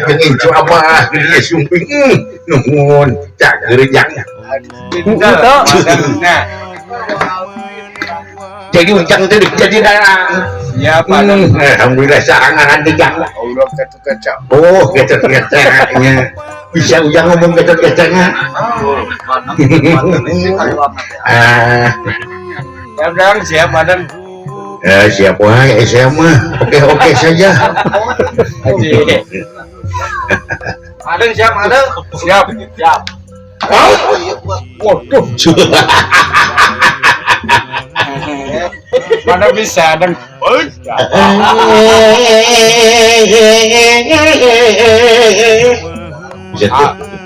jeung incu abah dia sumping nuhun cager jangan jadi uncang teh jadi ya padang alhamdulillah saangan dijang Allah kecak oh kecak-kecaknya bisa ujang ngomong kecak-kecaknya padang siap padang siapa ya saya mah oke saja padang siap padang siap waduh mana bisa dan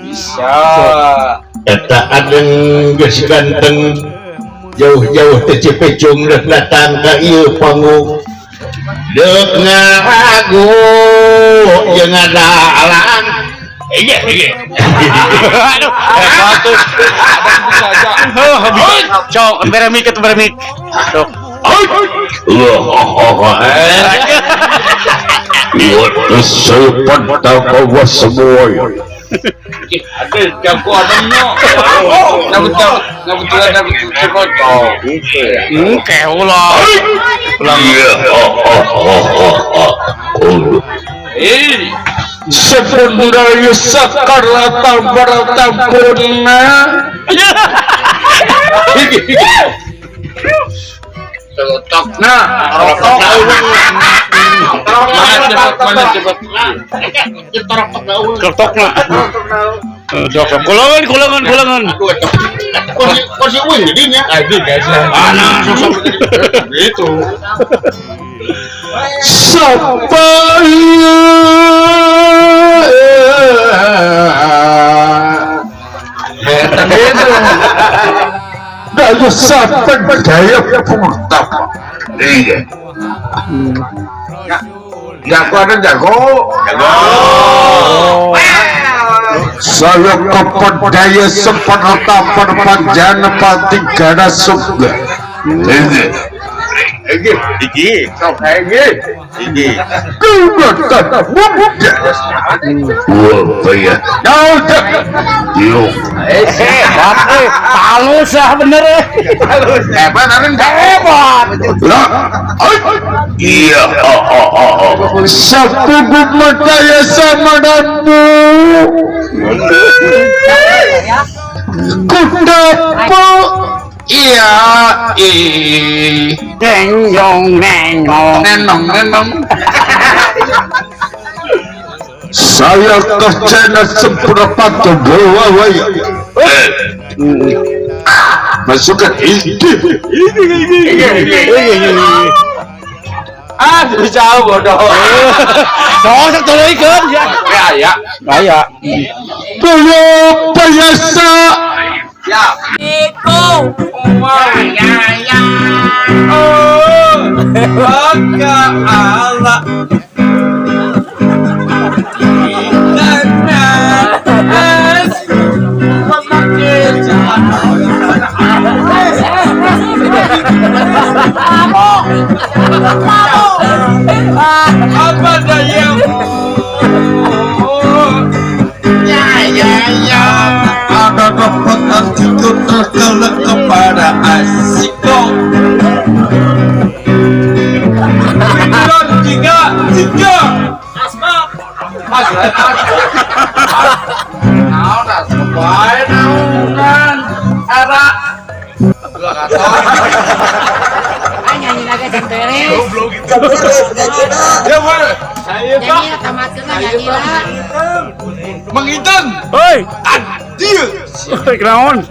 bisa eta adeng geus ganteng jauh-jauh teh Cipecung rek datang ka ieu panggung deuk ngagu jeung ngadalang iya aduh satu bisa aja cok beremik dok Iwat sepan tak bawa semua ada jago adamnya nabutulan cekocok kayak ulang sebenarnya sakarata bertampurna celotok rotok mana cepat celotok kulangan kursi win jadinya mana itu sampai dari sampai berjaya puntap iya jago saya kepedaya sepenata perpanjana pati gana surga iki sok iki wah ya yuk halus lah bener hebat iya satu gumataya sama damu kudapo iya nenong saya kecena seberapa tubuh waya masukkan ini jauh bodoh sok tolong ikut ya biasa Iko ya Baka Allah apa dayamu ya ada kekuatan itu tergelak kepada asiko tiga asma nah sebaik naungan era nyanyi lagi centeres ya mana saya nyanyi tamatkan nyanyi lah mengitung Hei, dia kenaon?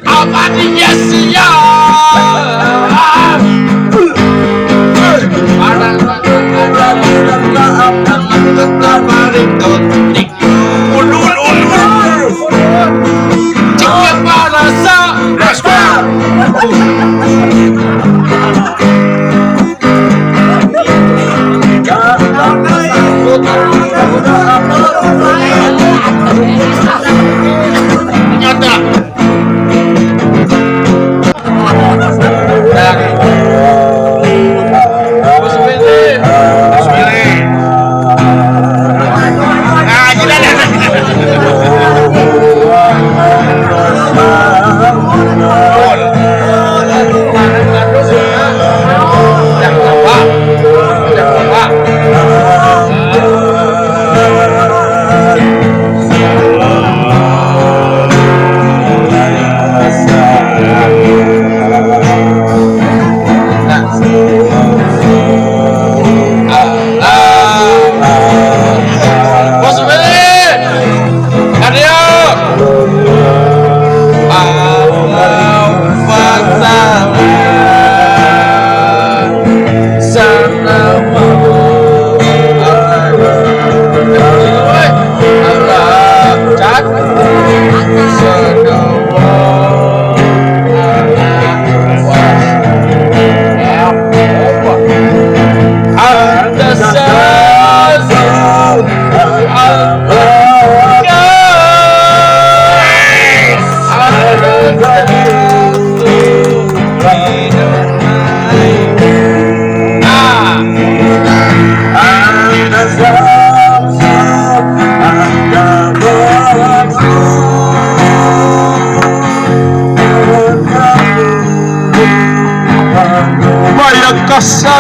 apa dia siap ada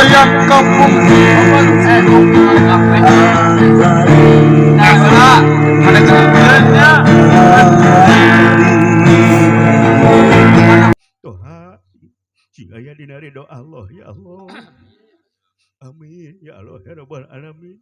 yang kampung nah ada kebenarannya Toha jika aya dina ridho Allah ya Allah amin ya Allah ya rabbal alamin